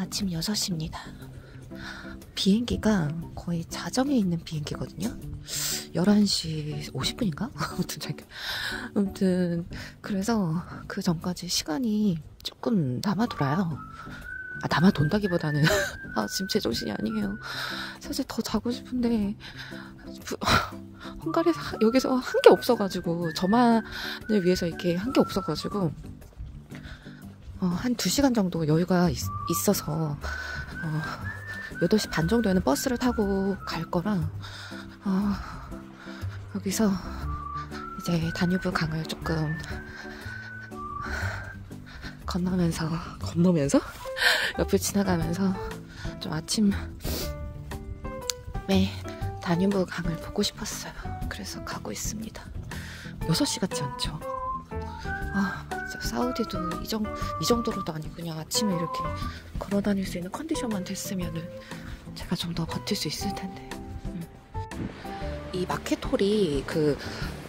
아침 6시입니다. 비행기가 거의 자정에 있는 비행기거든요. 11시 50분인가? 아무튼 그래서 그 전까지 시간이 조금 남아돌아요. 남아돈다기보다는 지금 제정신이 아니에요. 사실 더 자고 싶은데 헝가리에서 여기서 한 게 없어가지고, 저만을 위해서 이렇게 한 게 없어가지고 한 2시간 정도 여유가 있어서 8시 반 정도에는 버스를 타고 갈 거라 여기서 이제 다뉴브 강을 조금 건너면서 옆을 지나가면서 좀 아침에 다뉴브 강을 보고 싶었어요. 그래서 가고 있습니다. 6시 같지 않죠? 진짜 사우디도 이 정도로도 아니고 그냥 아침에 이렇게 걸어 다닐 수 있는 컨디션만 됐으면은 제가 좀 더 버틸 수 있을 텐데. 이 마켓홀이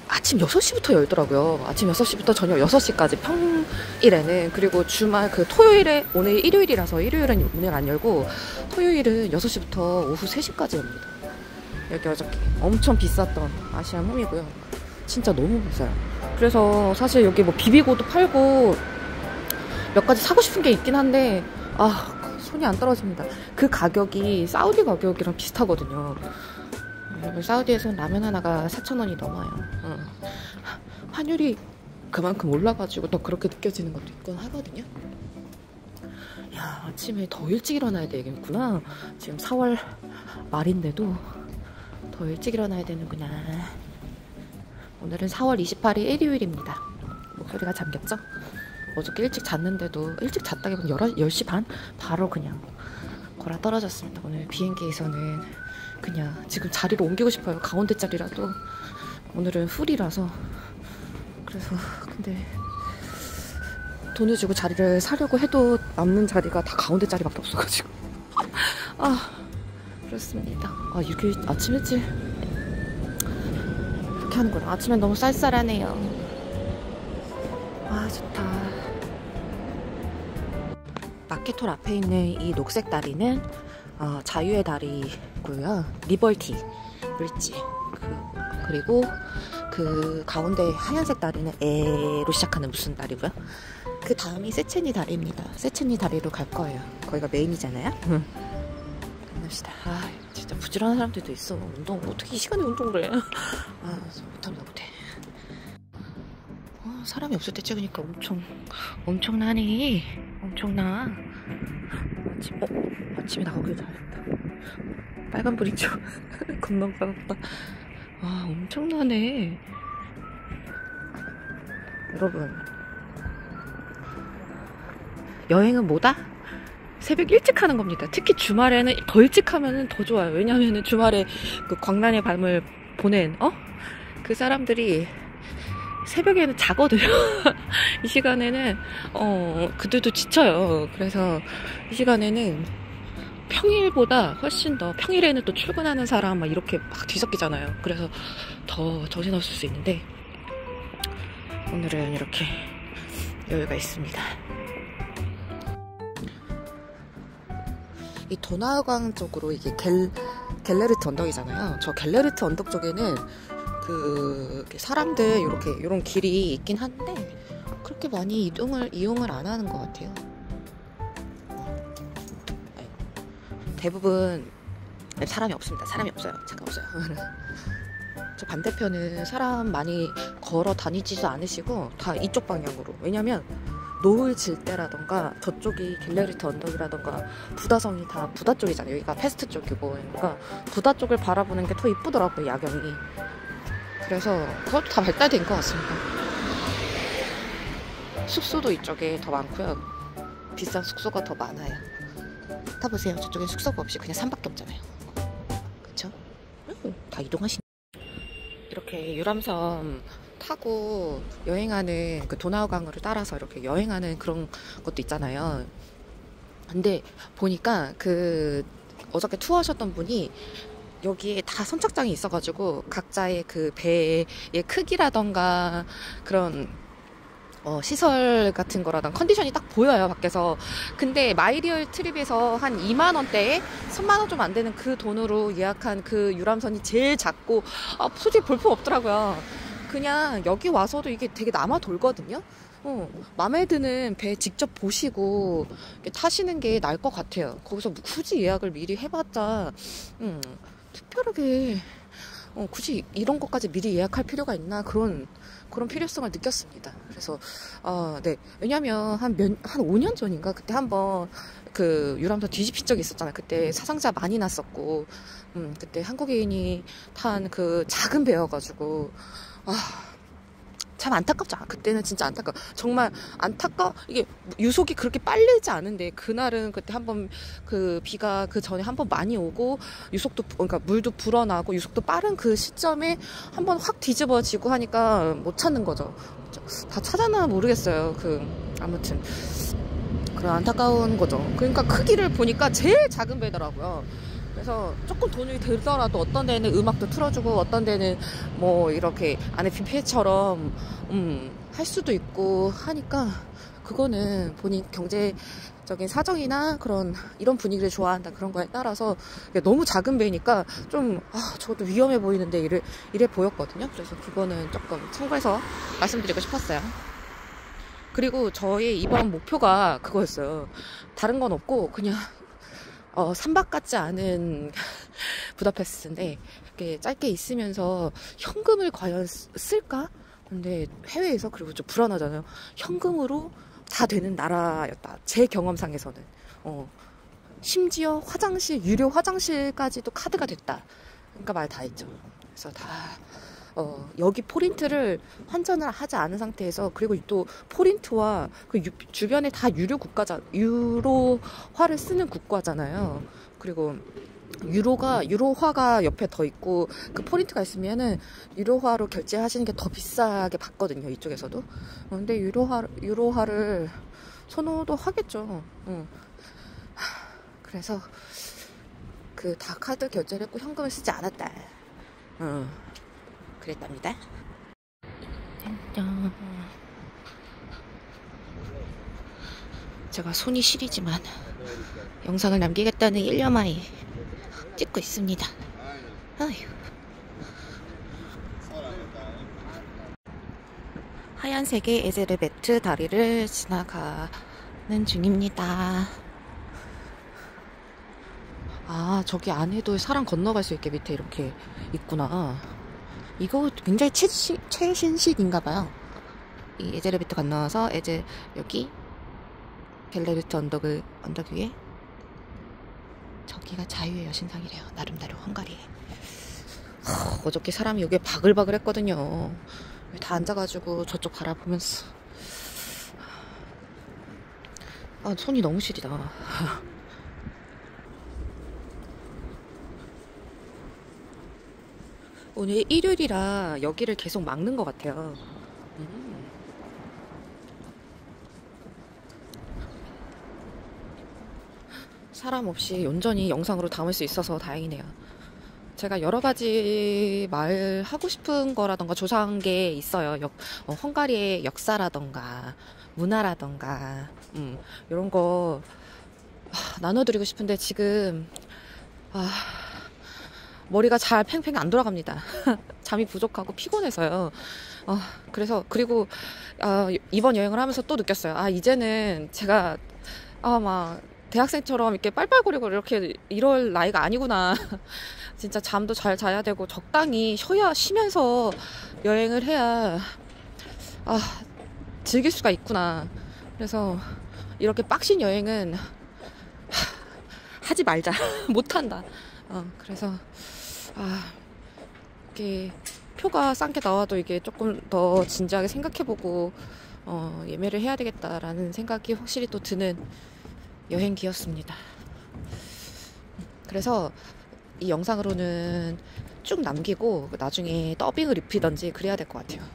아침 6시부터 열더라고요. 아침 6시부터 저녁 6시까지 평일에는. 그리고 주말 토요일에, 오늘 일요일이라서 일요일은 문을 안 열고 토요일은 6시부터 오후 3시까지 엽니다. 여기 어저께 엄청 비쌌던 아시안 홈이고요. 진짜 너무 비싸요. 그래서 사실 여기 뭐 비비고도 팔고 몇 가지 사고 싶은 게 있긴 한데 손이 안 떨어집니다. 그 가격이 사우디 가격이랑 비슷하거든요. 사우디에서는 라면 하나가 4,000원이 넘어요. 환율이 그만큼 올라가지고 더 그렇게 느껴지는 것도 있곤 하거든요. 야, 아침에 더 일찍 일어나야 되겠구나. 지금 4월 말인데도 더 일찍 일어나야 되는구나. 오늘은 4월 28일 일요일입니다. 목소리가 잠겼죠? 어저께 일찍 잤는데도, 일찍 잤다기보다 10시 반? 바로 그냥 골아 떨어졌습니다. 오늘 비행기에서는 그냥 지금 자리를 옮기고 싶어요. 가운데 자리라도. 오늘은 풀이라서. 그래서 근데 돈을 주고 자리를 사려고 해도 남는 자리가 다 가운데 자리밖에 없어가지고 그렇습니다. 이렇게 아침 일찍 이렇게 하는구나. 아침엔 너무 쌀쌀하네요. 좋다. 마켓홀 앞에 있는 이 녹색 다리는 자유의 다리고요. 리버티 브릿지. 그리고 그 가운데 하얀색 다리는 에로 시작하는 무슨 다리고요. 그 다음이 세체니 다리입니다. 세체니 다리로 갈 거예요. 거기가 메인이잖아요. 갑시다. 진짜 부지런한 사람들도 있어. 운동 어떻게 이 시간에 운동을 해? 못해. 사람이 없을 때 찍으니까 엄청나네. 엄청나. 아침에 나오길 잘했다. 빨간불이죠. 겁나 빨갛다. 엄청나네. 여러분, 여행은 뭐다? 새벽 일찍 하는 겁니다. 특히 주말에는 더 일찍 하면 더 좋아요. 왜냐면은 주말에 그 광란의 밤을 보낸 그 사람들이 새벽에는 자거든요. 이 시간에는 그들도 지쳐요. 그래서 이 시간에는 평일보다 훨씬 더, 평일에는 또 출근하는 사람 막 이렇게 막 뒤섞이잖아요. 그래서 더 정신없을 수 있는데 오늘은 이렇게 여유가 있습니다. 이 도나우강 쪽으로 이게 갤레르트 언덕이잖아요. 저 갤레르트 언덕 쪽에는 사람들 이런 길이 있긴 한데 그렇게 많이 이용을 안 하는 것 같아요. 대부분 사람이 없습니다. 사람이 없어요. 잠깐 없어요. 저 반대편은 사람 많이 걸어 다니지도 않으시고 다 이쪽 방향으로. 왜냐면 노을 질 때라던가 저쪽이 갤레르트 언덕이라던가 부다성이 다 부다 쪽이잖아요. 여기가 페스트 쪽이고. 그러니까 부다 쪽을 바라보는 게 더 이쁘더라고요, 야경이. 그래서 그것도 다 발달된 것 같습니다. 숙소도 이쪽에 더 많고요. 비싼 숙소가 더 많아요. 타보세요. 저쪽엔 숙소가 없이 그냥 산밖에 없잖아요. 그쵸? 다 이동하시네. 이렇게 유람선 타고 여행하는 도나우강으로 따라서 이렇게 여행하는 그런 것도 있잖아요. 근데 보니까 어저께 투어하셨던 분이 여기에 다 선착장이 있어가지고 각자의 그 배의 크기라던가 그런 시설 같은 거라든 컨디션이 딱 보여요, 밖에서. 근데 마이리얼 트립에서 한 2만 원대에 3만 원 좀 안 되는 그 돈으로 예약한 그 유람선이 제일 작고, 솔직히 볼품 없더라고요. 그냥 여기 와서도 이게 되게 남아 돌거든요. 마음에 드는 배 직접 보시고 타시는 게 나을 것 같아요. 거기서 굳이 예약을 미리 해봤자, 특별하게 굳이 이런 것까지 미리 예약할 필요가 있나, 그런 필요성을 느꼈습니다. 그래서 네, 왜냐면 한 5년 전인가 그때 한번 그 유람선 뒤집힌 적이 있었잖아요. 그때 사상자 많이 났었고, 그때 한국인이 탄 그 작은 배여가지고 참 안타깝죠. 그때는 진짜 정말 이게 유속이 그렇게 빠르지 않은데, 그날은 그때 한번 그 비가 그 전에 한번 많이 오고, 그러니까 물도 불어나고 유속도 빠른 그 시점에 한번 확 뒤집어지고 하니까 못 찾는 거죠. 다 찾았나 모르겠어요. 아무튼 그런 안타까운 거죠. 그러니까 크기를 보니까 제일 작은 배더라고요. 그래서 조금 돈이 들더라도 어떤 데는 음악도 틀어주고, 어떤 데는 뭐 이렇게 안에 뷔페처럼 할 수도 있고 하니까, 그거는 본인 경제적인 사정이나 이런 분위기를 좋아한다 그런 거에 따라서, 너무 작은 배니까 좀 저것도 위험해 보이는데 이래 보였거든요. 그래서 그거는 조금 참고해서 말씀드리고 싶었어요. 그리고 저의 이번 목표가 그거였어요. 다른 건 없고 그냥 3박 같지 않은 부다페스트인데, 이렇게 짧게 있으면서 현금을 과연 쓸까? 근데 해외에서, 그리고 좀 불안하잖아요. 현금으로 다 되는 나라였다, 제 경험상에서는. 심지어 유료 화장실까지도 카드가 됐다. 그러니까 말 다 했죠. 그래서 여기 포린트를 환전을 하지 않은 상태에서, 그리고 또 포린트와 그 주변에 다 유로화를 쓰는 국가잖아요. 그리고 유로화가 옆에 더 있고, 그 포린트가 있으면은 유로화로 결제하시는 게 더 비싸게 받거든요, 이쪽에서도. 근데 유로화를 선호도 하겠죠. 그래서 다 카드 결제를 했고 현금을 쓰지 않았다. 그랬답니다. 짠. 제가 손이 시리지만 영상을 남기겠다는 일념하에 찍고 있습니다. 아휴. 하얀색의 에제르베트 다리를 지나가는 중입니다. 저기 안에도 사람 건너갈 수 있게 밑에 이렇게 있구나. 이거 굉장히 최신식인가봐요. 이 에제르베트 건너와서 여기 벨레르트 언덕 위에 저기가 자유의 여신상이래요. 나름대로 헝가리에. 어저께 사람이 여기에 바글바글 했거든요. 다 앉아가지고 저쪽 바라보면서. 손이 너무 시리다. 오늘 일요일이라 여기를 계속 막는 것 같아요. 사람 없이 온전히 영상으로 담을 수 있어서 다행이네요. 제가 여러 가지 말하고 싶은 거라던가 조사한 게 있어요. 헝가리의 역사라던가 문화라던가 이런 거 나눠드리고 싶은데, 지금 머리가 잘 팽팽 안 돌아갑니다. 잠이 부족하고 피곤해서요. 그리고 이번 여행을 하면서 또 느꼈어요. 이제는 제가 막 대학생처럼 이렇게 빨빨거리고 이럴 나이가 아니구나. 진짜 잠도 잘 자야 되고 적당히 쉬면서 여행을 해야 즐길 수가 있구나. 그래서 이렇게 빡신 여행은 하지 말자. 못한다. 그래서 이게 표가 싼 게 나와도 이게 조금 더 진지하게 생각해보고 예매를 해야 되겠다라는 생각이 확실히 또 드는 여행기였습니다. 그래서 이 영상으로는 쭉 남기고 나중에 더빙을 입히던지 그래야 될 것 같아요.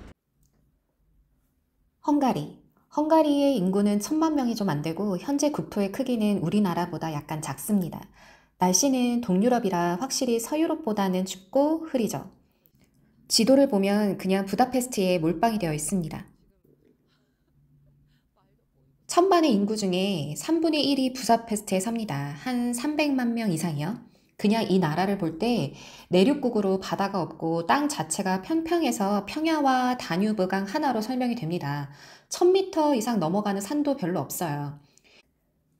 헝가리의 인구는 1000만 명이 좀 안 되고 현재 국토의 크기는 우리나라보다 약간 작습니다. 날씨는 동유럽이라 확실히 서유럽보다는 춥고 흐리죠. 지도를 보면 그냥 부다페스트에 몰빵이 되어 있습니다. 천만의 인구 중에 3분의 1이 부다페스트에 삽니다. 한 300만 명 이상이요. 그냥 이 나라를 볼 때 내륙국으로 바다가 없고 땅 자체가 평평해서 평야와 다뉴브강 하나로 설명이 됩니다. 1000m 이상 넘어가는 산도 별로 없어요.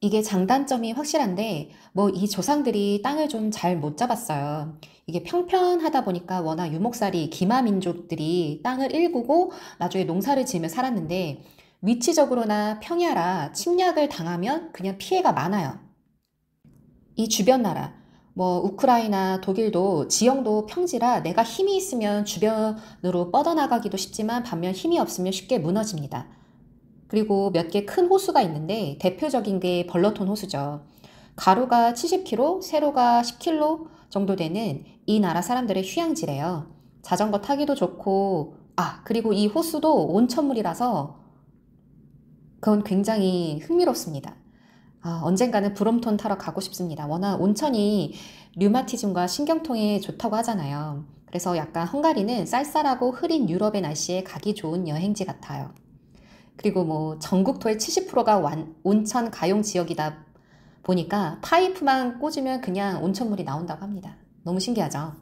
이게 장단점이 확실한데 이 조상들이 땅을 좀 잘 못 잡았어요. 이게 평평하다 보니까 워낙 유목살이 기마 민족들이 땅을 일구고 나중에 농사를 지으며 살았는데 위치적으로나 평야라 침략을 당하면 그냥 피해가 많아요. 이 주변 나라 우크라이나, 독일도 지형도 평지라 내가 힘이 있으면 주변으로 뻗어나가기도 쉽지만 반면 힘이 없으면 쉽게 무너집니다. 그리고 몇 개 큰 호수가 있는데 대표적인 게 벌러톤 호수죠. 가로가 70km, 세로가 10km 정도 되는 이 나라 사람들의 휴양지래요. 자전거 타기도 좋고 그리고 이 호수도 온천물이라서 그건 굉장히 흥미롭습니다. 언젠가는 브롬톤 타러 가고 싶습니다. 워낙 온천이 류마티즘과 신경통에 좋다고 하잖아요. 그래서 약간 헝가리는 쌀쌀하고 흐린 유럽의 날씨에 가기 좋은 여행지 같아요. 그리고 전국토의 70%가 온천 가용 지역이다 보니까 파이프만 꽂으면 그냥 온천물이 나온다고 합니다. 너무 신기하죠?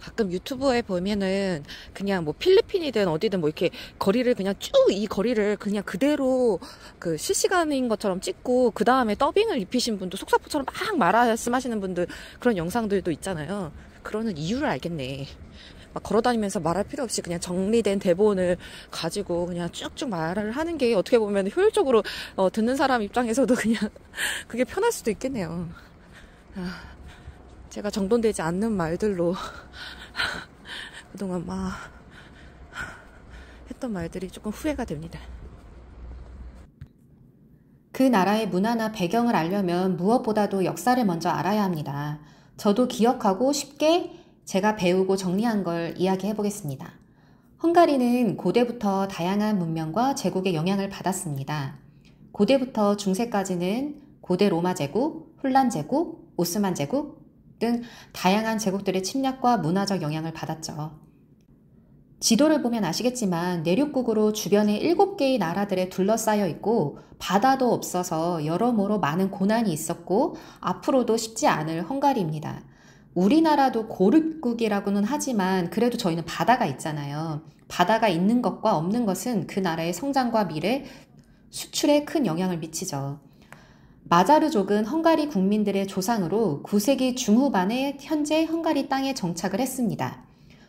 가끔 유튜브에 보면은 그냥 필리핀이든 어디든 이렇게 거리를 그냥 쭉 이 거리를 그냥 그대로 그 실시간인 것처럼 찍고 그 다음에 더빙을 입히신 분도 속사포처럼 막 말씀하시는 분들 그런 영상들도 있잖아요. 그러는 이유를 알겠네. 막 걸어다니면서 말할 필요 없이 그냥 정리된 대본을 가지고 그냥 쭉쭉 말을 하는 게 어떻게 보면 효율적으로 듣는 사람 입장에서도 그냥 그게 편할 수도 있겠네요. 제가 정돈되지 않는 말들로 그동안 막 했던 말들이 조금 후회가 됩니다. 그 나라의 문화나 배경을 알려면 무엇보다도 역사를 먼저 알아야 합니다. 저도 기억하고 쉽게 제가 배우고 정리한 걸 이야기해 보겠습니다. 헝가리는 고대부터 다양한 문명과 제국의 영향을 받았습니다. 고대부터 중세까지는 고대 로마 제국, 혼란 제국, 오스만 제국 등 다양한 제국들의 침략과 문화적 영향을 받았죠. 지도를 보면 아시겠지만 내륙국으로 주변에 7개의 나라들에 둘러싸여 있고 바다도 없어서 여러모로 많은 고난이 있었고 앞으로도 쉽지 않을 헝가리입니다. 우리나라도 고립국이라고는 하지만 그래도 저희는 바다가 있잖아요. 바다가 있는 것과 없는 것은 그 나라의 성장과 미래, 수출에 큰 영향을 미치죠. 마자르족은 헝가리 국민들의 조상으로 9세기 중후반에 현재 헝가리 땅에 정착을 했습니다.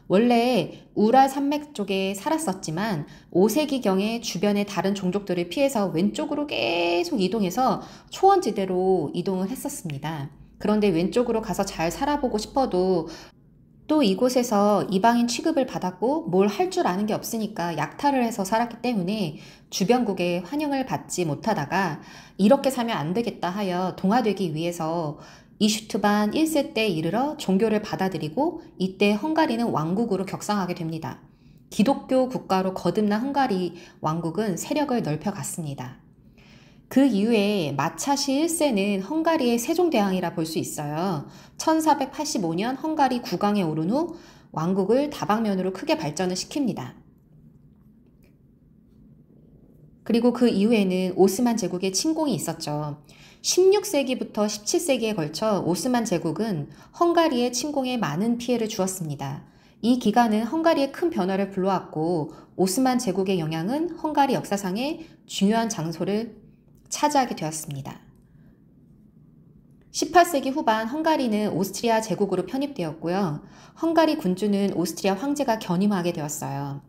원래 우랄 산맥 쪽에 살았었지만 5세기경에 주변의 다른 종족들을 피해서 왼쪽으로 계속 이동해서 초원지대로 이동을 했었습니다. 그런데 왼쪽으로 가서 잘 살아보고 싶어도 또 이곳에서 이방인 취급을 받았고 뭘 할 줄 아는 게 없으니까 약탈을 해서 살았기 때문에 주변국의 환영을 받지 못하다가 이렇게 살면 안 되겠다 하여 동화되기 위해서 이슈트반 1세 때 이르러 종교를 받아들이고 이때 헝가리는 왕국으로 격상하게 됩니다. 기독교 국가로 거듭난 헝가리 왕국은 세력을 넓혀갔습니다. 그 이후에 마차시 1세는 헝가리의 세종대왕이라 볼 수 있어요. 1485년 헝가리 국왕에 오른 후 왕국을 다방면으로 크게 발전을 시킵니다. 그리고 그 이후에는 오스만 제국의 침공이 있었죠. 16세기부터 17세기에 걸쳐 오스만 제국은 헝가리의 침공에 많은 피해를 주었습니다. 이 기간은 헝가리에 큰 변화를 불러왔고 오스만 제국의 영향은 헝가리 역사상의 중요한 장소를 차지하게 되었습니다. 18세기 후반 헝가리는 오스트리아 제국으로 편입되었고요. 헝가리 군주는 오스트리아 황제가 견임하게 되었어요.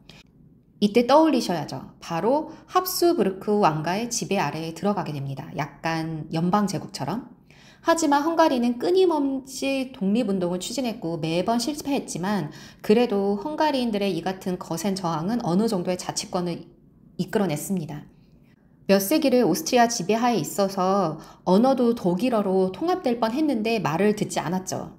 이때 떠올리셔야죠. 바로 합스부르크 왕가의 지배 아래에 들어가게 됩니다. 약간 연방제국처럼. 하지만 헝가리는 끊임없이 독립운동을 추진했고 매번 실패했지만 그래도 헝가리인들의 이 같은 거센 저항은 어느 정도의 자치권을 이끌어냈습니다. 몇 세기를 오스트리아 지배하에 있어서 언어도 독일어로 통합될 뻔했는데 말을 듣지 않았죠.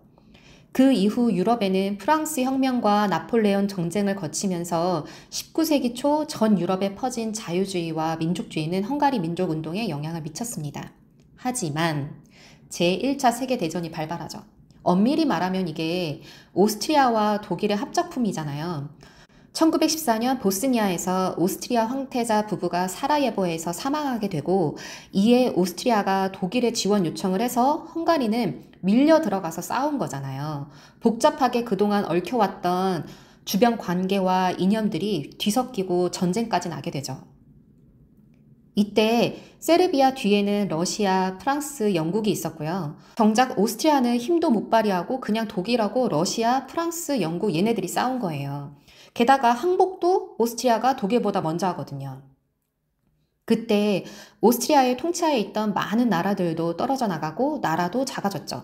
그 이후 유럽에는 프랑스 혁명과 나폴레옹 전쟁을 거치면서 19세기 초 전 유럽에 퍼진 자유주의와 민족주의는 헝가리 민족운동에 영향을 미쳤습니다. 하지만 제1차 세계대전이 발발하죠. 엄밀히 말하면 이게 오스트리아와 독일의 합작품이잖아요. 1914년 보스니아에서 오스트리아 황태자 부부가 사라예보에서 사망하게 되고 이에 오스트리아가 독일에 지원 요청을 해서 헝가리는 밀려 들어가서 싸운 거잖아요. 복잡하게 그동안 얽혀왔던 주변 관계와 이념들이 뒤섞이고 전쟁까지 나게 되죠. 이때 세르비아 뒤에는 러시아, 프랑스, 영국이 있었고요. 정작 오스트리아는 힘도 못 발휘하고 그냥 독일하고 러시아, 프랑스, 영국 얘네들이 싸운 거예요. 게다가 항복도 오스트리아가 독일보다 먼저 하거든요. 그때 오스트리아의 통치하에 있던 많은 나라들도 떨어져 나가고 나라도 작아졌죠.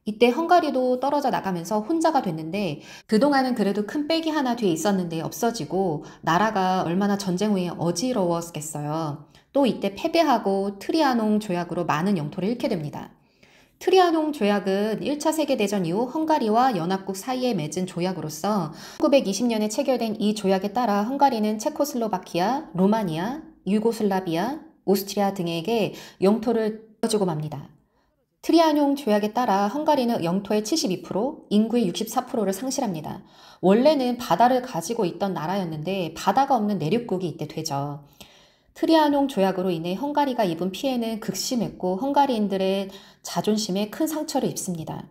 이때 헝가리도 떨어져 나가면서 혼자가 됐는데 그동안은 그래도 큰 빽이 하나 뒤에 있었는데 없어지고 나라가 얼마나 전쟁 후에 어지러웠겠어요. 또 이때 패배하고 트리아농 조약으로 많은 영토를 잃게 됩니다. 트리아농 조약은 1차 세계대전 이후 헝가리와 연합국 사이에 맺은 조약으로서 1920년에 체결된 이 조약에 따라 헝가리는 체코슬로바키아, 루마니아, 유고슬라비아, 오스트리아 등에게 영토를 주고 맙니다. 트리아뇽 조약에 따라 헝가리는 영토의 72%, 인구의 64%를 상실합니다. 원래는 바다를 가지고 있던 나라였는데 바다가 없는 내륙국이 이때 되죠. 트리아뇽 조약으로 인해 헝가리가 입은 피해는 극심했고 헝가리인들의 자존심에 큰 상처를 입습니다.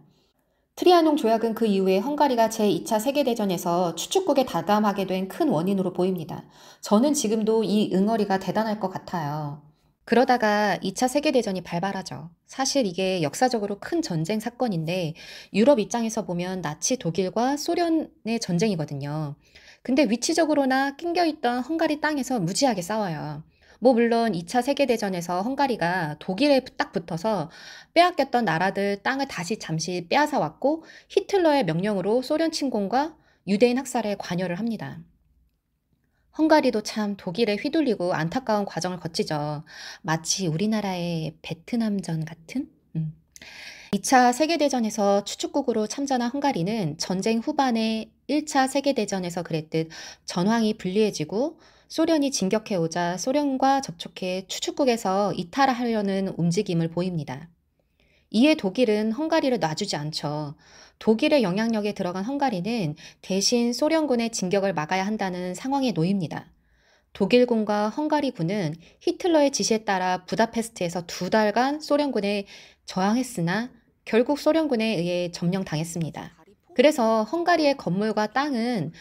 트리아뇽 조약은 그 이후에 헝가리가 제2차 세계대전에서 추축국에 다담하게 된 큰 원인으로 보입니다. 저는 지금도 이 응어리가 대단할 것 같아요. 그러다가 2차 세계대전이 발발하죠. 사실 이게 역사적으로 큰 전쟁 사건인데 유럽 입장에서 보면 나치 독일과 소련의 전쟁이거든요. 근데 위치적으로나 낑겨있던 헝가리 땅에서 무지하게 싸워요. 물론 2차 세계대전에서 헝가리가 독일에 딱 붙어서 빼앗겼던 나라들 땅을 다시 잠시 빼앗아 왔고 히틀러의 명령으로 소련 침공과 유대인 학살에 관여를 합니다. 헝가리도 참 독일에 휘둘리고 안타까운 과정을 거치죠. 마치 우리나라의 베트남전 같은? 2차 세계대전에서 추축국으로 참전한 헝가리는 전쟁 후반에 1차 세계대전에서 그랬듯 전황이 불리해지고 소련이 진격해오자 소련과 접촉해 추축국에서 이탈하려는 움직임을 보입니다. 이에 독일은 헝가리를 놔주지 않죠. 독일의 영향력에 들어간 헝가리는 대신 소련군의 진격을 막아야 한다는 상황에 놓입니다. 독일군과 헝가리군은 히틀러의 지시에 따라 부다페스트에서 2달간 소련군에 저항했으나 결국 소련군에 의해 점령당했습니다. 그래서 헝가리의 건물과 땅은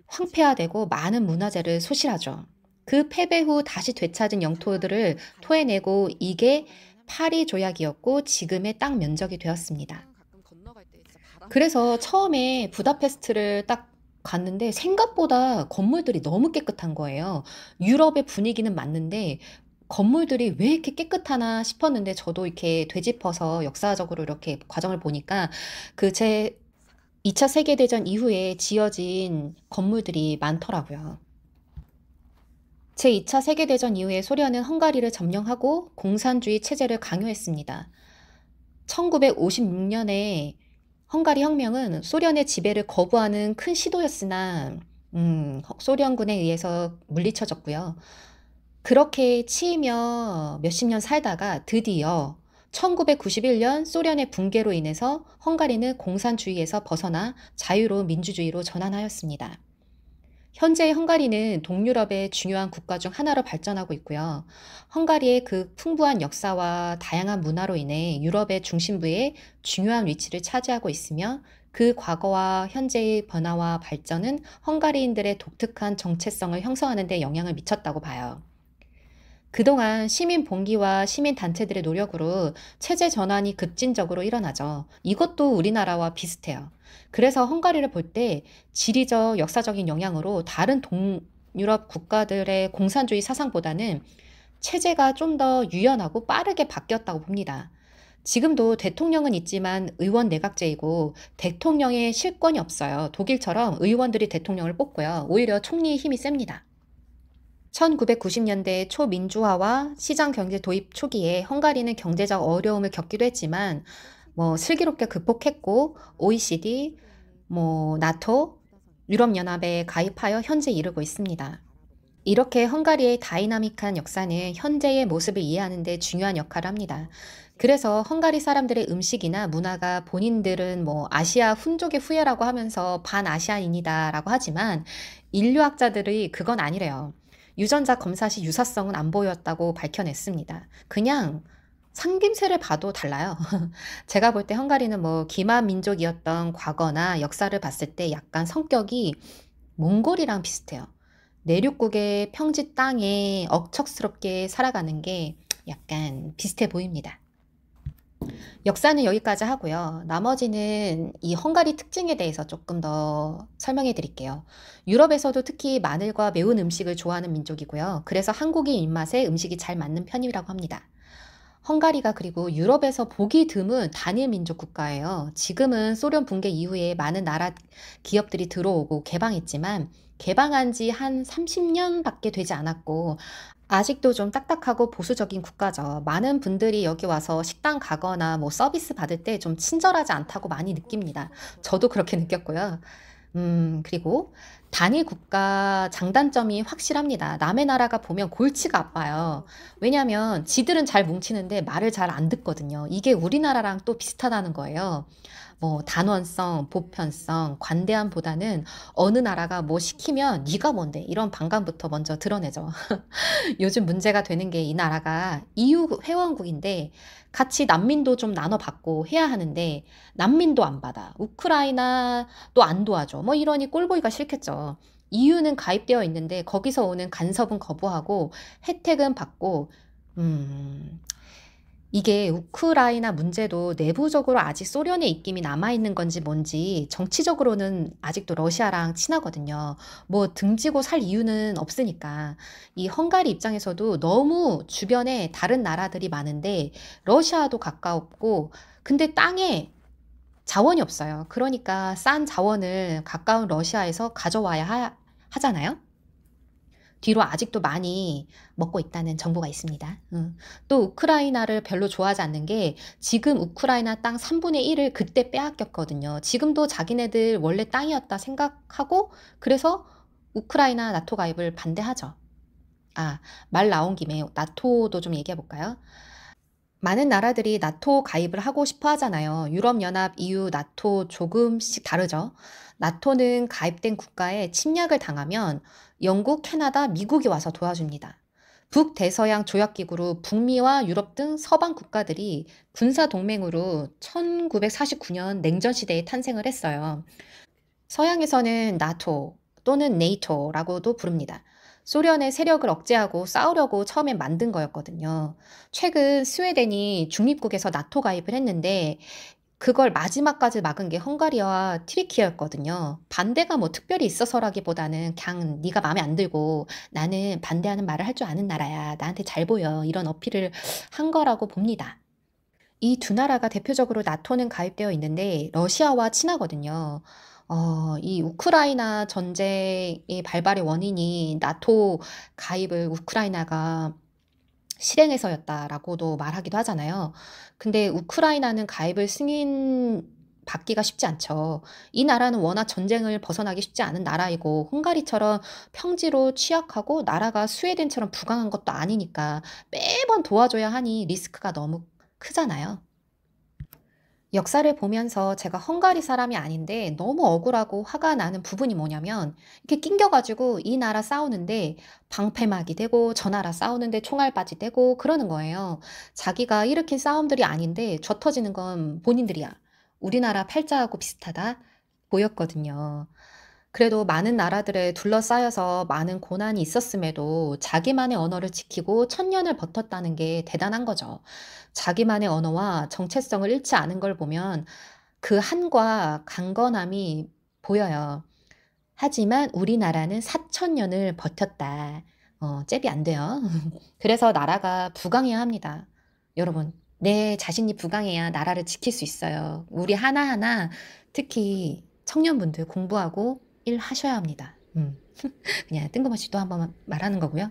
황폐화되고 많은 문화재를 소실하죠. 그 패배 후 다시 되찾은 영토들을 토해내고 이게 파리 조약이었고 지금의 땅 면적이 되었습니다. 그래서 처음에 부다페스트를 딱 갔는데 생각보다 건물들이 너무 깨끗한 거예요. 유럽의 분위기는 맞는데 건물들이 왜 이렇게 깨끗하나 싶었는데 저도 이렇게 되짚어서 역사적으로 이렇게 과정을 보니까 제 2차 세계대전 이후에 지어진 건물들이 많더라고요. 제2차 세계대전 이후에 소련은 헝가리를 점령하고 공산주의 체제를 강요했습니다. 1956년에 헝가리 혁명은 소련의 지배를 거부하는 큰 시도였으나 소련군에 의해서 물리쳐졌고요. 그렇게 치이며 몇십 년 살다가 드디어 1991년 소련의 붕괴로 인해서 헝가리는 공산주의에서 벗어나 자유로운 민주주의로 전환하였습니다. 현재의 헝가리는 동유럽의 중요한 국가 중 하나로 발전하고 있고요. 헝가리의 그 풍부한 역사와 다양한 문화로 인해 유럽의 중심부에 중요한 위치를 차지하고 있으며 그 과거와 현재의 변화와 발전은 헝가리인들의 독특한 정체성을 형성하는 데 영향을 미쳤다고 봐요. 그동안 시민 봉기와 시민 단체들의 노력으로 체제 전환이 급진적으로 일어나죠. 이것도 우리나라와 비슷해요. 그래서 헝가리를 볼 때 지리적 역사적인 영향으로 다른 동유럽 국가들의 공산주의 사상보다는 체제가 좀 더 유연하고 빠르게 바뀌었다고 봅니다. 지금도 대통령은 있지만 의원 내각제이고 대통령의 실권이 없어요. 독일처럼 의원들이 대통령을 뽑고요. 오히려 총리의 힘이 셉니다. 1990년대 초민주화와 시장 경제 도입 초기에 헝가리는 경제적 어려움을 겪기도 했지만 슬기롭게 극복했고 OECD, 나토, 유럽연합에 가입하여 현재 이르고 있습니다. 이렇게 헝가리의 다이나믹한 역사는 현재의 모습을 이해하는 데 중요한 역할을 합니다. 그래서 헝가리 사람들의 음식이나 문화가 본인들은 뭐 아시아 훈족의 후예라고 하면서 반아시아인이다라고 하지만 인류학자들이 그건 아니래요. 유전자 검사 시 유사성은 안 보였다고 밝혀냈습니다. 그냥 상김새를 봐도 달라요. 제가 볼 때 헝가리는 뭐 기마 민족이었던 과거나 역사를 봤을 때 약간 성격이 몽골이랑 비슷해요. 내륙국의 평지 땅에 억척스럽게 살아가는 게 약간 비슷해 보입니다. 역사는 여기까지 하고요. 나머지는 이 헝가리 특징에 대해서 조금 더 설명해 드릴게요. 유럽에서도 특히 마늘과 매운 음식을 좋아하는 민족이고요. 그래서 한국인 입맛에 음식이 잘 맞는 편이라고 합니다. 헝가리가 그리고 유럽에서 보기 드문 단일 민족 국가예요. 지금은 소련 붕괴 이후에 많은 나라 기업들이 들어오고 개방했지만 개방한 지 한 30년밖에 되지 않았고 아직도 좀 딱딱하고 보수적인 국가죠. 많은 분들이 여기 와서 식당 가거나 뭐 서비스 받을 때 좀 친절하지 않다고 많이 느낍니다. 저도 그렇게 느꼈고요. 그리고 단일 국가 장단점이 확실합니다. 남의 나라가 보면 골치가 아파요. 왜냐하면 지들은 잘 뭉치는데 말을 잘 안 듣거든요. 이게 우리나라랑 또 비슷하다는 거예요. 뭐 단원성, 보편성, 관대함보다는 어느 나라가 뭐 시키면 네가 뭔데 이런 반감부터 먼저 드러내죠. 요즘 문제가 되는 게 이 나라가 EU 회원국인데 같이 난민도 좀 나눠받고 해야 하는데 난민도 안 받아. 우크라이나 또 안 도와줘. 뭐 이러니 꼴 보기가 싫겠죠. EU는 가입되어 있는데 거기서 오는 간섭은 거부하고 혜택은 받고 이게 우크라이나 문제도 내부적으로 아직 소련의 입김이 남아있는 건지 뭔지 정치적으로는 아직도 러시아랑 친하거든요. 뭐 등지고 살 이유는 없으니까. 이 헝가리 입장에서도 너무 주변에 다른 나라들이 많은데 러시아도 가까웠고 근데 땅에 자원이 없어요. 그러니까 싼 자원을 가까운 러시아에서 가져와야 하잖아요. 뒤로 아직도 많이 먹고 있다는 정보가 있습니다. 또 우크라이나를 별로 좋아하지 않는 게 지금 우크라이나 땅 3분의 1을 그때 빼앗겼거든요. 지금도 자기네들 원래 땅이었다 생각하고 그래서 우크라이나 나토 가입을 반대하죠. 아, 말 나온 김에 나토도 좀 얘기해 볼까요? 많은 나라들이 나토 가입을 하고 싶어 하잖아요. 유럽연합, EU, 나토 조금씩 다르죠. 나토는 가입된 국가에 침략을 당하면 영국, 캐나다, 미국이 와서 도와줍니다. 북대서양 조약기구로 북미와 유럽 등 서방 국가들이 군사동맹으로 1949년 냉전시대에 탄생을 했어요. 서양에서는 나토 또는 네이토라고도 부릅니다. 소련의 세력을 억제하고 싸우려고 처음에 만든 거였거든요. 최근 스웨덴이 중립국에서 나토 가입을 했는데 그걸 마지막까지 막은 게 헝가리와 튀르키예였거든요. 반대가 뭐 특별히 있어서라기보다는 그냥 네가 마음에 안 들고 나는 반대하는 말을 할 줄 아는 나라야. 나한테 잘 보여. 이런 어필을 한 거라고 봅니다. 이 두 나라가 대표적으로 나토는 가입되어 있는데 러시아와 친하거든요. 이 우크라이나 전쟁의 발발의 원인이 나토 가입을 우크라이나가 실행해서였다라고도 말하기도 하잖아요. 근데 우크라이나는 가입을 승인 받기가 쉽지 않죠. 이 나라는 워낙 전쟁을 벗어나기 쉽지 않은 나라이고 헝가리처럼 평지로 취약하고 나라가 스웨덴처럼 부강한 것도 아니니까 매번 도와줘야 하니 리스크가 너무 크잖아요. 역사를 보면서 제가 헝가리 사람이 아닌데 너무 억울하고 화가 나는 부분이 뭐냐면 이렇게 낑겨가지고 이 나라 싸우는데 방패막이 되고 저 나라 싸우는데 총알바지 되고 그러는 거예요. 자기가 일으킨 싸움들이 아닌데 쥐어 터지는 건 본인들이야. 우리나라 팔자하고 비슷하다 보였거든요. 그래도 많은 나라들에 둘러싸여서 많은 고난이 있었음에도 자기만의 언어를 지키고 천년을 버텼다는 게 대단한 거죠. 자기만의 언어와 정체성을 잃지 않은 걸 보면 그 한과 강건함이 보여요. 하지만 우리나라는 4천년을 버텼다. 잽이 안 돼요. 그래서 나라가 부강해야 합니다. 여러분, 내 자신이 부강해야 나라를 지킬 수 있어요. 우리 하나하나 특히 청년분들 공부하고 일하셔야 합니다. 그냥 뜬금없이 또 한번 말하는 거고요.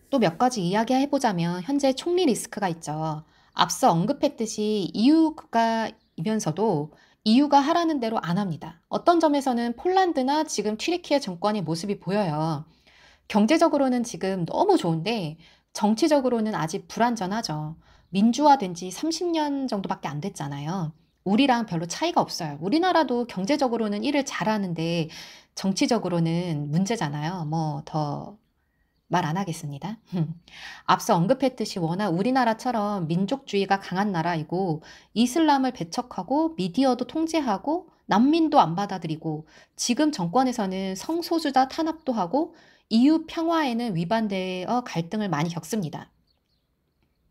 또 몇 가지 이야기해보자면 현재 총리 리스크가 있죠. 앞서 언급했듯이 EU 국가이면서도 EU가 하라는 대로 안 합니다. 어떤 점에서는 폴란드나 지금 튀르키예 정권의 모습이 보여요. 경제적으로는 지금 너무 좋은데 정치적으로는 아직 불안전하죠. 민주화된 지 30년 정도밖에 안 됐잖아요. 우리랑 별로 차이가 없어요. 우리나라도 경제적으로는 일을 잘하는데 정치적으로는 문제잖아요. 뭐 더 말 안 하겠습니다. 앞서 언급했듯이 워낙 우리나라처럼 민족주의가 강한 나라이고 이슬람을 배척하고 미디어도 통제하고 난민도 안 받아들이고 지금 정권에서는 성소수자 탄압도 하고 EU 평화에는 위반되어 갈등을 많이 겪습니다.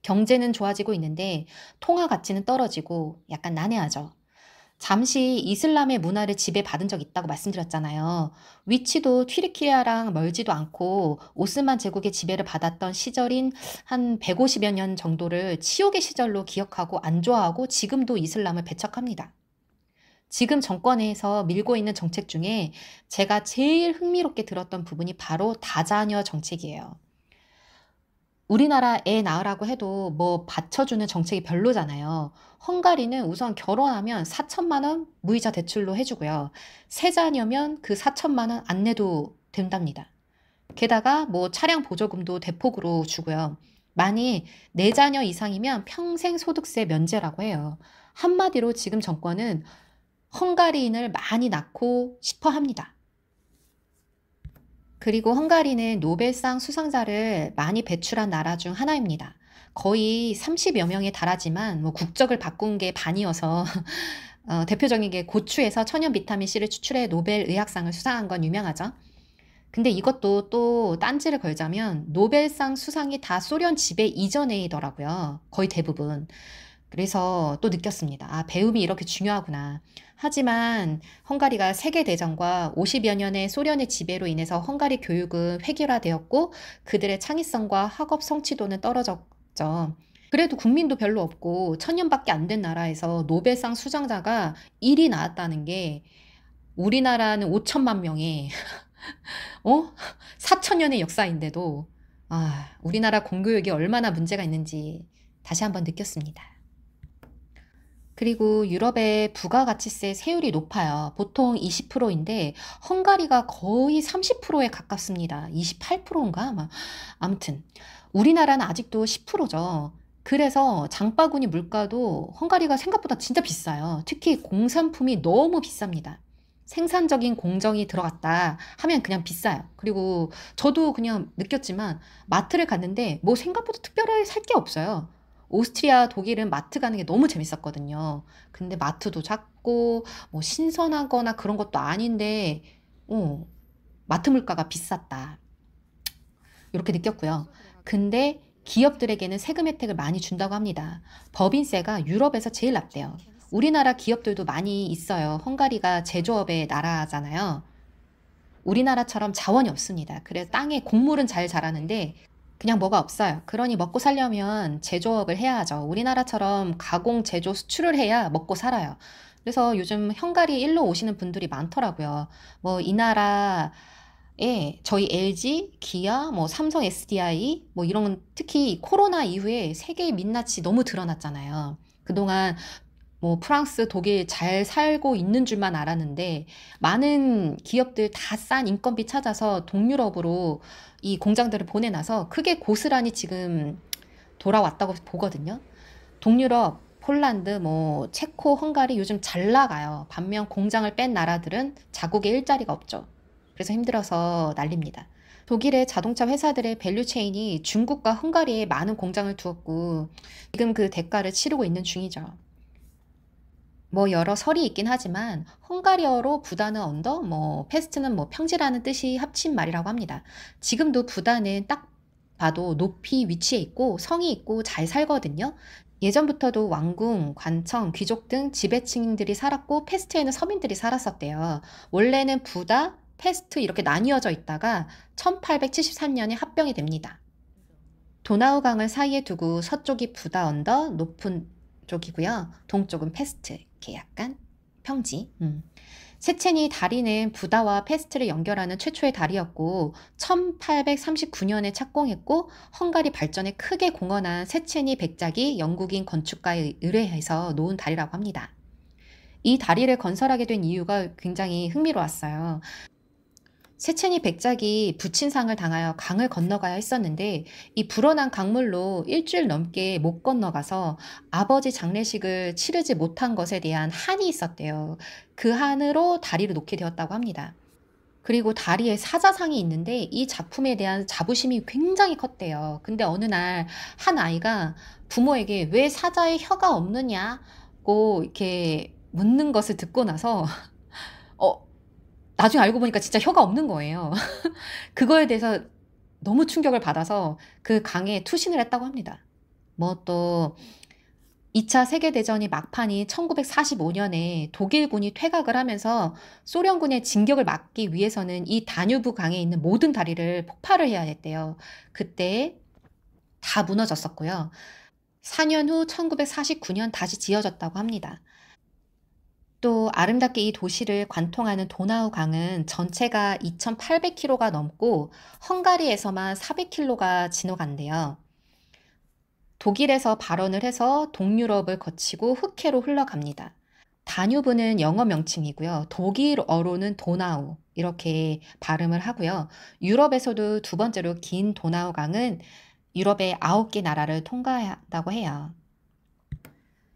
경제는 좋아지고 있는데 통화 가치는 떨어지고 약간 난해하죠. 잠시 이슬람의 문화를 지배받은 적 있다고 말씀드렸잖아요. 위치도 튀르키예랑 멀지도 않고 오스만 제국의 지배를 받았던 시절인 한 150여 년 정도를 치욕의 시절로 기억하고 안 좋아하고 지금도 이슬람을 배척합니다. 지금 정권에서 밀고 있는 정책 중에 제가 제일 흥미롭게 들었던 부분이 바로 다자녀 정책이에요. 우리나라 애 낳으라고 해도 뭐 받쳐주는 정책이 별로잖아요. 헝가리는 우선 결혼하면 4천만 원 무이자 대출로 해주고요. 세 자녀면 그 4천만 원 안 내도 된답니다. 게다가 뭐 차량 보조금도 대폭으로 주고요. 만일 네 자녀 이상이면 평생 소득세 면제라고 해요. 한마디로 지금 정권은 헝가리인을 많이 낳고 싶어 합니다. 그리고 헝가리는 노벨상 수상자를 많이 배출한 나라 중 하나입니다. 거의 30여 명에 달하지만 뭐 국적을 바꾼 게 반이어서 대표적인 게 고추에서 천연 비타민 C를 추출해 노벨 의학상을 수상한 건 유명하죠. 근데 이것도 또 딴지를 걸자면 노벨상 수상이 다 소련 지배 이전이더라고요. 거의 대부분. 그래서 또 느꼈습니다. 아, 배움이 이렇게 중요하구나. 하지만 헝가리가 세계대전과 50여 년의 소련의 지배로 인해서 헝가리 교육은 획일화되었고 그들의 창의성과 학업 성취도는 떨어졌죠. 그래도 국민도 별로 없고 천년밖에 안 된 나라에서 노벨상 수상자가 1이 나왔다는 게 우리나라는 5천만 명의 4천년의 역사인데도 우리나라 공교육이 얼마나 문제가 있는지 다시 한번 느꼈습니다. 그리고 유럽의 부가가치세 세율이 높아요. 보통 20%인데 헝가리가 거의 30%에 가깝습니다. 28%인가? 아무튼 우리나라는 아직도 10%죠. 그래서 장바구니 물가도 헝가리가 생각보다 진짜 비싸요. 특히 공산품이 너무 비쌉니다. 생산적인 공정이 들어갔다 하면 그냥 비싸요. 그리고 저도 그냥 느꼈지만 마트를 갔는데 뭐 생각보다 특별하게 살 게 없어요. 오스트리아, 독일은 마트 가는 게 너무 재밌었거든요. 근데 마트도 작고 뭐 신선하거나 그런 것도 아닌데 마트 물가가 비쌌다. 이렇게 느꼈고요. 근데 기업들에게는 세금 혜택을 많이 준다고 합니다. 법인세가 유럽에서 제일 낮대요. 우리나라 기업들도 많이 있어요. 헝가리가 제조업의 나라잖아요. 우리나라처럼 자원이 없습니다. 그래서 땅에 곡물은 잘 자라는데 그냥 뭐가 없어요. 그러니 먹고 살려면 제조업을 해야 하죠. 우리나라처럼 가공, 제조, 수출을 해야 먹고 살아요. 그래서 요즘 헝가리 일로 오시는 분들이 많더라고요. 뭐 이 나라에 저희 LG, 기아, 뭐 삼성 SDI 뭐 이런 특히 코로나 이후에 세계의 민낯이 너무 드러났잖아요. 그동안 뭐 프랑스, 독일 잘 살고 있는 줄만 알았는데 많은 기업들 다 싼 인건비 찾아서 동유럽으로 이 공장들을 보내놔서 크게 고스란히 지금 돌아왔다고 보거든요. 동유럽, 폴란드, 뭐 체코, 헝가리 요즘 잘 나가요. 반면 공장을 뺀 나라들은 자국에 일자리가 없죠. 그래서 힘들어서 난립니다. 독일의 자동차 회사들의 밸류체인이 중국과 헝가리에 많은 공장을 두었고 지금 그 대가를 치르고 있는 중이죠. 뭐 여러 설이 있긴 하지만 헝가리어로 부다는 언더, 뭐 페스트는 뭐 평지라는 뜻이 합친 말이라고 합니다. 지금도 부다는 딱 봐도 높이 위치해 있고 성이 있고 잘 살거든요. 예전부터도 왕궁, 관청, 귀족 등 지배층들이 살았고 페스트에는 서민들이 살았었대요. 원래는 부다, 페스트 이렇게 나뉘어져 있다가 1873년에 합병이 됩니다. 도나우강을 사이에 두고 서쪽이 부다 언더, 높은 쪽이고요. 동쪽은 페스트, 이렇게 약간 평지. 세첸이 다리는 부다와 페스트를 연결하는 최초의 다리였고 1839년에 착공했고 헝가리 발전에 크게 공헌한 세첸이 백작이 영국인 건축가에 의뢰해서 놓은 다리라고 합니다. 이 다리를 건설하게 된 이유가 굉장히 흥미로웠어요. 세첸이 백작이 부친상을 당하여 강을 건너가야 했었는데 이 불어난 강물로 일주일 넘게 못 건너가서 아버지 장례식을 치르지 못한 것에 대한 한이 있었대요. 그 한으로 다리를 놓게 되었다고 합니다. 그리고 다리에 사자상이 있는데 이 작품에 대한 자부심이 굉장히 컸대요. 근데 어느 날 한 아이가 부모에게 왜 사자의 혀가 없느냐고 이렇게 묻는 것을 듣고 나서 어, 나중에 알고 보니까 진짜 혀가 없는 거예요. 그거에 대해서 너무 충격을 받아서 그 강에 투신을 했다고 합니다. 뭐 또 2차 세계대전이 막판인 1945년에 독일군이 퇴각을 하면서 소련군의 진격을 막기 위해서는 이 다뉴브 강에 있는 모든 다리를 폭발을 해야 했대요. 그때 다 무너졌었고요. 4년 후 1949년 다시 지어졌다고 합니다. 또 아름답게 이 도시를 관통하는 도나우 강은 전체가 2,800km가 넘고 헝가리에서만 400km가 지나간대요. 독일에서 발원을 해서 동유럽을 거치고 흑해로 흘러갑니다. 다뉴브는 영어 명칭이고요. 독일어로는 도나우 이렇게 발음을 하고요. 유럽에서도 두 번째로 긴 도나우 강은 유럽의 9개 나라를 통과한다고 해요.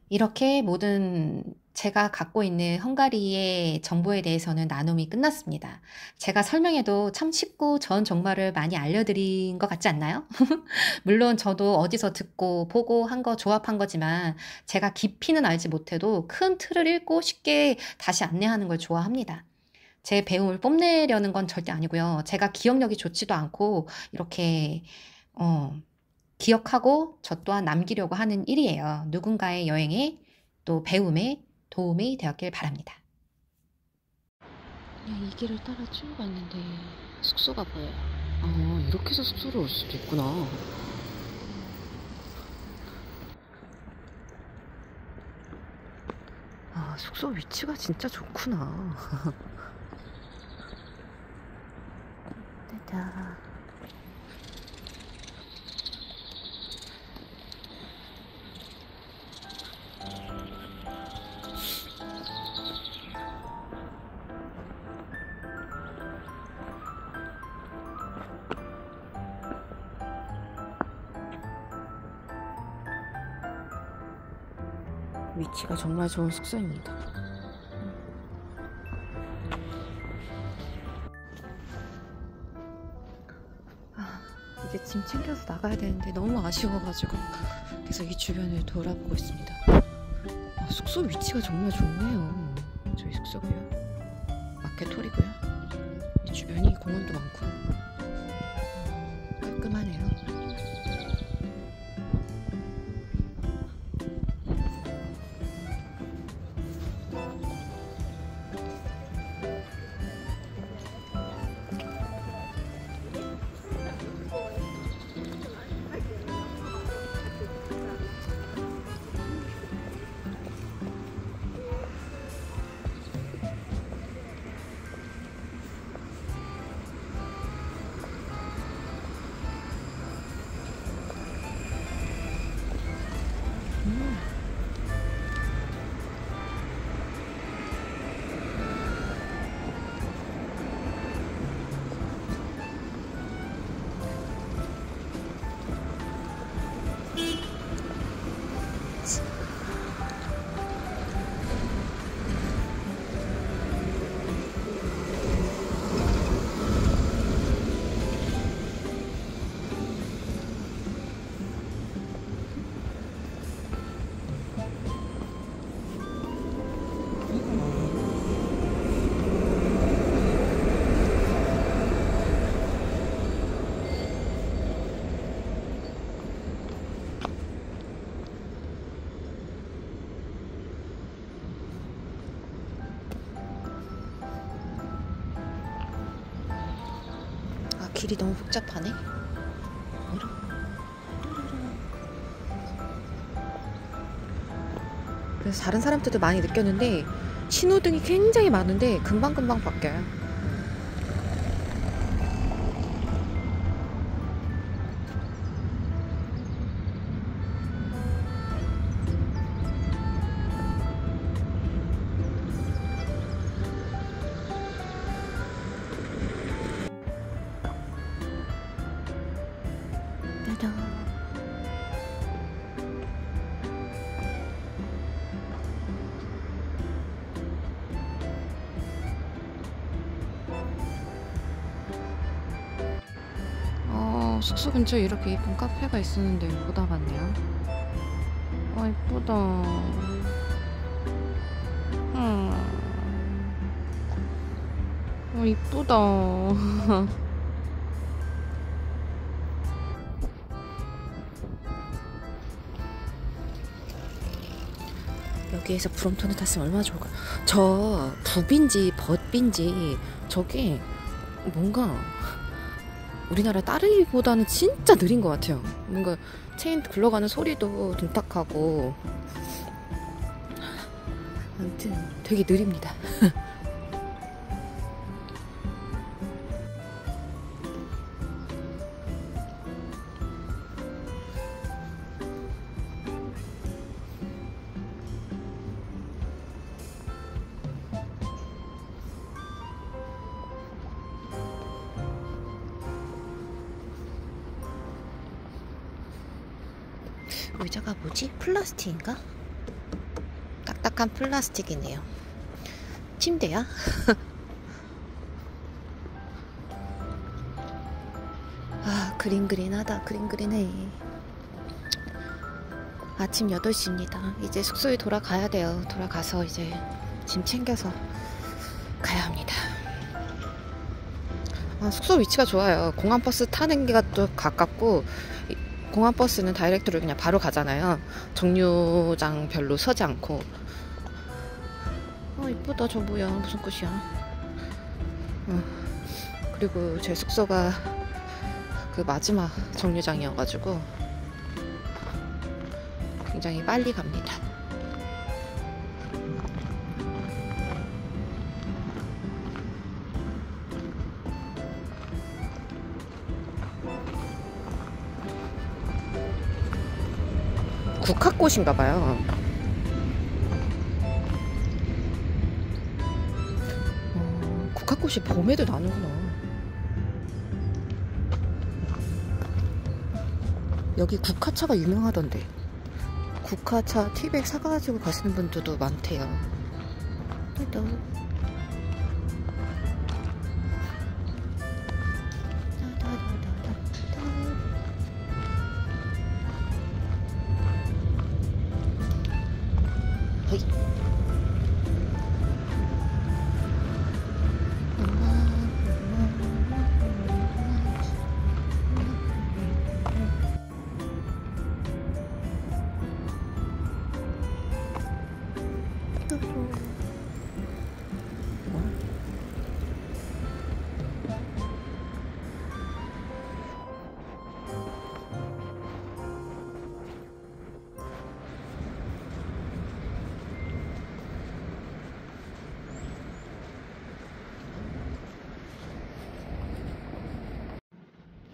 이렇게 모든 제가 갖고 있는 헝가리의 정보에 대해서는 나눔이 끝났습니다. 제가 설명해도 참 쉽고 전 정말을 많이 알려드린 것 같지 않나요? 물론 저도 어디서 듣고 보고 한 거 조합한 거지만 제가 깊이는 알지 못해도 큰 틀을 읽고 쉽게 다시 안내하는 걸 좋아합니다. 제 배움을 뽐내려는 건 절대 아니고요. 제가 기억력이 좋지도 않고 이렇게 기억하고 저 또한 남기려고 하는 일이에요. 누군가의 여행에 또 배움에 도움이 되었길 바랍니다. 그냥 이 길을 따라 쭉 왔는데 숙소가 보여요. 이렇게 해서 숙소로 올 수도 있구나. 숙소 위치가 진짜 좋구나. 따다. 위치가 정말 좋은 숙소입니다. 이제 짐 챙겨서 나가야 되는데 너무 아쉬워가지고 계속 이 주변을 돌아보고 있습니다. 숙소 위치가 정말 좋네요. 저희 숙소고요. 마켓홀이고요. 이 주변이 공원도 많고 깔끔하네요. 길이 너무 복잡하네. 그래서 다른 사람들도 많이 느꼈는데 신호등이 굉장히 많은데 금방금방 바뀌어요. 따단. 숙소 근처에 이렇게 예쁜 카페가 있었는데 못 와봤네요. 이쁘다. 이쁘다. 여기에서 브롬톤을 탔으면 얼마나 좋을까. 저 부빈지 벗빈지 저게 뭔가 우리나라 다른이보다는 진짜 느린 것 같아요. 뭔가 체인 굴러가는 소리도 둔탁하고 아무튼 되게 느립니다. 의자가 뭐지? 플라스틱인가? 딱딱한 플라스틱이네요. 침대야? 그린그린하다. 그린그린해. 아침 8시입니다 이제 숙소에 돌아가야 돼요. 돌아가서 이제 짐 챙겨서 가야 합니다. 숙소 위치가 좋아요. 공항버스 타는 게가 또 가깝고, 공항버스는 다이렉트로 그냥 바로 가잖아요. 정류장 별로 서지 않고. 이쁘다. 저 뭐야, 무슨 꽃이야. 그리고 제 숙소가 그 마지막 정류장이어가지고 굉장히 빨리 갑니다. 국화꽃인가봐요. 국화꽃이 봄에도 나는구나. 여기 국화차가 유명하던데. 국화차 티백 사가지고 가시는 분들도 많대요.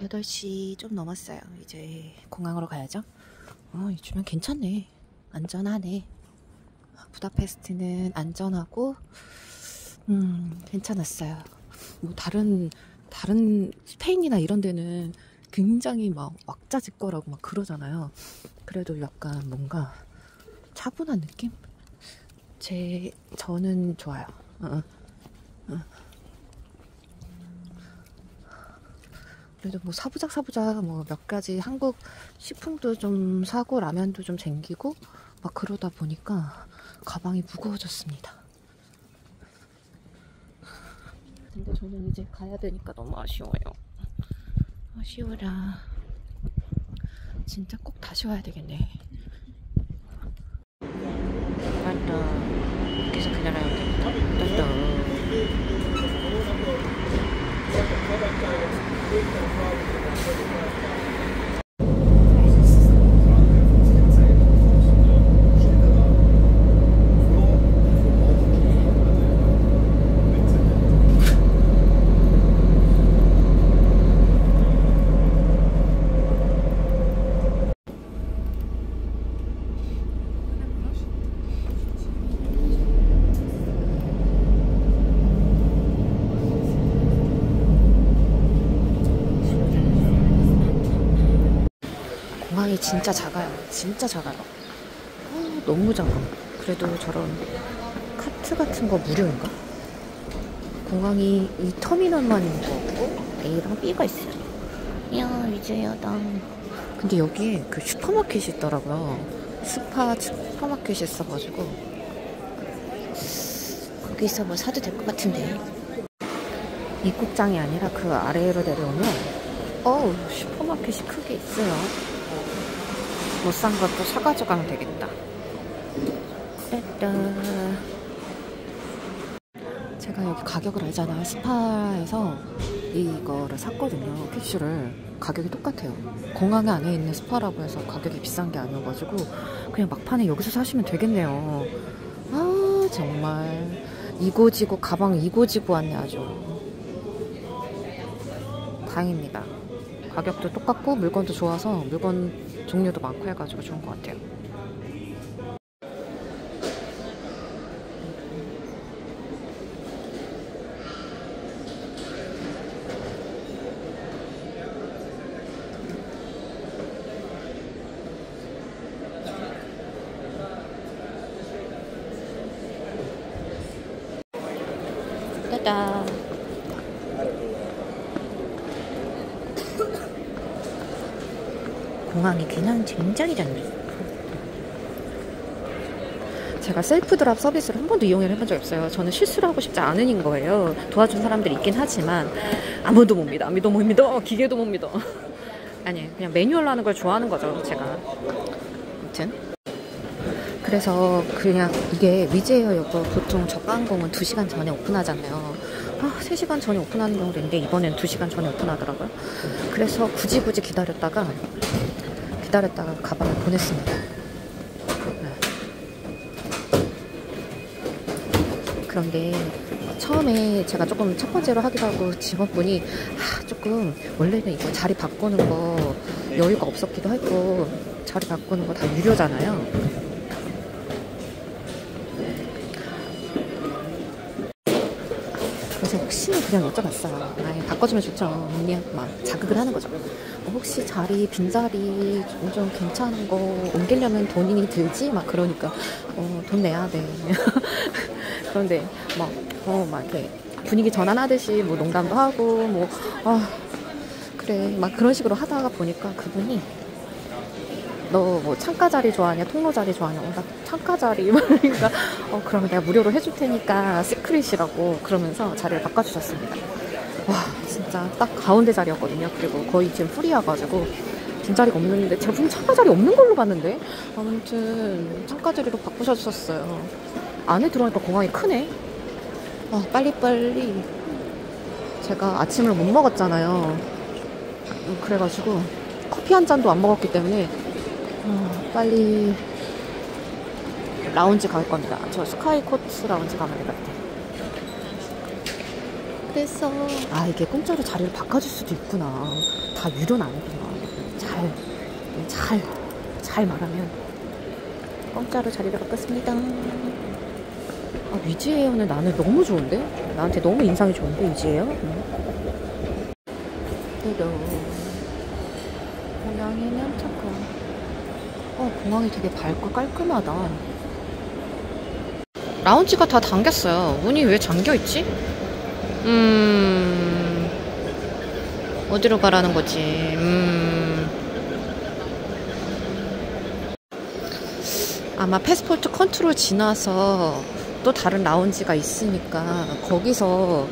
여덟 시 좀 넘었어요. 이제 공항으로 가야죠. 이 주변 괜찮네. 안전하네. 부다페스트는 안전하고 괜찮았어요. 뭐 다른 스페인이나 이런 데는 굉장히 막 왁자지껄하고 막 그러잖아요. 그래도 약간 뭔가 차분한 느낌? 저는 좋아요. 그래도 뭐 사부작 뭐 몇 가지 한국 식품도 좀 사고 라면도 좀 챙기고 막 그러다 보니까 가방이 무거워졌습니다. 근데 저는 이제 가야 되니까 너무 아쉬워요. 아쉬워라. 진짜 꼭 다시 와야 되겠네. 맞다. 계속 기다려야 돼. 진짜 작아요. 진짜 작아요. 너무 작아. 그래도 저런 카트 같은 거 무료인가? 공항이 이 터미널만 있는 거 같고 A랑 B가 있어요. 이야, 위즈야다. 근데 여기에 그 슈퍼마켓이 있더라고요. 스파 슈퍼마켓이 있어가지고 거기서 뭐 사도 될 것 같은데. 입국장이 아니라 그 아래로 내려오면 슈퍼마켓이 크게 있어요. 못 산 것도 사가지고 가면 되겠다. 제가 여기 가격을 알잖아요. 스파에서 이거를 샀거든요. 캡슐을. 가격이 똑같아요. 공항 안에 있는 스파라고 해서 가격이 비싼 게 아니어가지고 그냥 막판에 여기서 사시면 되겠네요. 아, 정말 이고지고 가방 이고지고 왔네. 아주 다행입니다. 가격도 똑같고 물건도 좋아서 물건 종류도 많고 해가지고 좋은 것 같아요. 짜잔. 공항이 그냥 굉장히 작네. 제가 셀프 드랍 서비스를 한 번도 이용을 해본 적이 없어요. 저는 실수를 하고 싶지 않은 거예요. 도와준 사람들이 있긴 하지만 아무도 못 믿어. 아무도 못 믿어. 기계도 못 믿어. 아니, 그냥 매뉴얼로 하는 걸 좋아하는 거죠, 제가. 아무튼 그래서 그냥 이게 위즈에어여고 보통 저가항공은 2시간 전에 오픈하잖아요. 3시간 전에 오픈하는 경우도 있는데 이번엔 2시간 전에 오픈하더라고요. 그래서 굳이 기다렸다가 가방을 보냈습니다. 그런데 처음에 제가 조금 첫 번째로 하기도 하고 직원분이 조금 원래는 이거 자리 바꾸는 거 여유가 없었기도 했고 자리 바꾸는 거 다 유료잖아요. 그래서 혹시나 그냥 여쭤봤어요. 바꿔주면 좋죠. 그냥 막 자극을 하는 거죠. 혹시 빈자리 좀 괜찮은 거 옮기려면 돈이 들지? 막 그러니까 돈 내야 돼. 그런데 막 이렇게 분위기 전환하듯이 뭐 농담도 하고 그래 막 그런 식으로 하다가 보니까 그분이 너 뭐 창가 자리 좋아하냐 통로 자리 좋아하냐 나 창가 자리 그러니까 그러면 내가 무료로 해줄 테니까 시크릿이라고 그러면서 자리를 바꿔주셨습니다. 와 진짜 딱 가운데 자리였거든요. 그리고 거의 지금 풀이어가지고 빈자리가 없는데 제가 무슨 창가 자리 없는 걸로 봤는데 아무튼 창가 자리로 바꾸셨었어요. 안에 들어오니까 공항이 크네. 빨리빨리 제가 아침을 못 먹었잖아요. 그래가지고 커피 한 잔도 안 먹었기 때문에 빨리 라운지 갈 겁니다. 저 스카이 코트 라운지 가면 될 것 같아요. 그래서 이게 공짜로 자리를 바꿔줄 수도 있구나. 다 유료는 아니구나. 잘 말하면 공짜로 자리를 바꿨습니다. 위즈에어는 나는 너무 좋은데? 나한테 너무 인상이 좋은데 위즈에어? 공항에는 잠깐 공항이 되게 밝고 깔끔하다. 라운지가 다 잠겼어요. 문이 왜 잠겨있지? 어디로 가라는 거지? 아마 패스포트 컨트롤 지나서 또 다른 라운지가 있으니까 거기서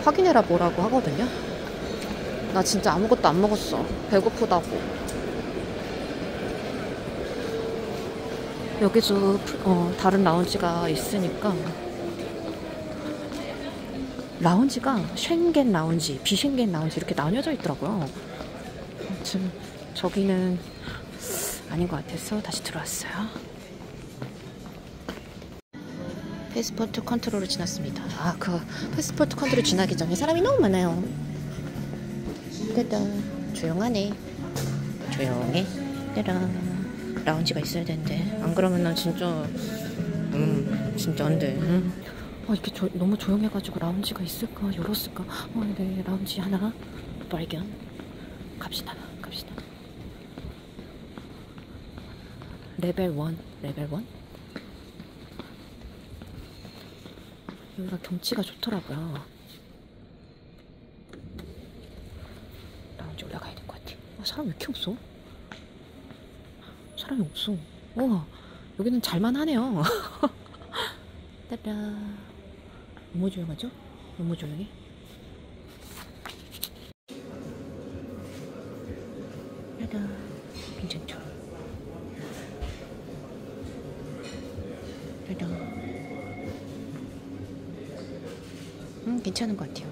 확인해라 뭐라고 하거든요. 나 진짜 아무것도 안 먹었어. 배고프다고. 여기서 다른 라운지가 있으니까 라운지가 쉔겐 라운지, 비쉔겐 라운지 이렇게 나뉘어져 있더라고요. 아무튼 저기는 아닌 것 같아서 다시 들어왔어요. 패스포트 컨트롤을 지났습니다. 그 패스포트 컨트롤 지나기 전에 사람이 너무 많아요. 짜잔. 조용하네. 조용해. 짜란. 라운지가 있어야 되는데 안 그러면 난 진짜 진짜 안 돼. 이렇게 너무 조용해가지고 라운지가 있을까 열었을까. 네 라운지 하나 발견. 갑시다. 레벨 1. 레벨 1? 여기가 경치가 좋더라고요. 라운지 올라가야 될 것 같아. 사람 왜 이렇게 없어? 사람이 없어. 와, 여기는 잘만 하네요. 따라. 너무 조용하죠? 너무 조용해. 따라. 괜찮죠? 따라. 괜찮은 것 같아요.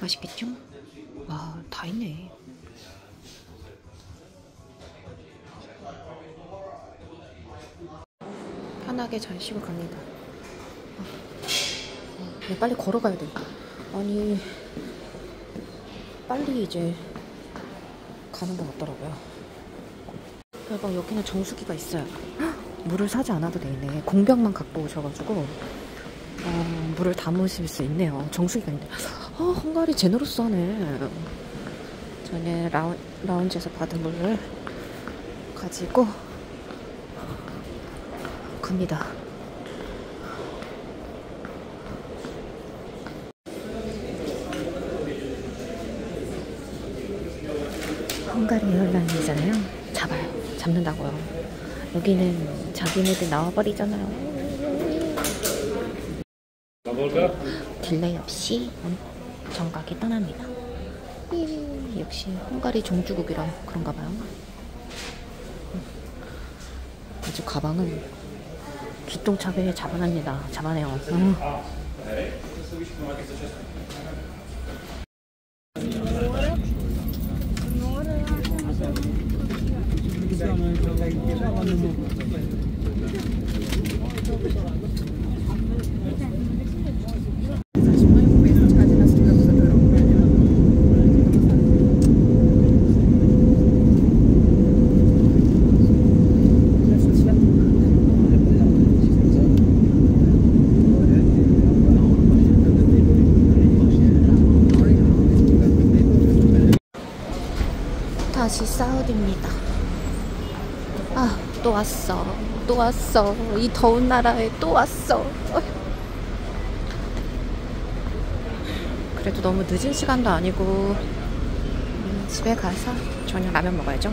맛있겠죠? 와, 다 있네. 편하게 잘 쉬고 갑니다. 네, 빨리 걸어가야 돼. 아니, 빨리 이제 가는 것 같더라고요. 대박, 여기는 정수기가 있어요. 헉, 물을 사지 않아도 되네. 공병만 갖고 오셔가지고 물을 담으실 수 있네요. 정수기가 있네. 헝가리 제너러스하네. 저는 라운지에서 받은 물을 가지고 갑니다. 헝가리 에어라인이잖아요. 잡는다고요. 여기는 자기네들 나와버리잖아요. 딜레이 없이 정각이 떠납니다. 역시 헝가리 종주국이라 그런가 봐요. 아주 가방은 기똥차게 잡아내요. 다시 사우디입니다. 또 왔어. 이 더운 나라에 또 왔어. 그래도 너무 늦은 시간도 아니고 집에 가서 저녁 라면 먹어야죠.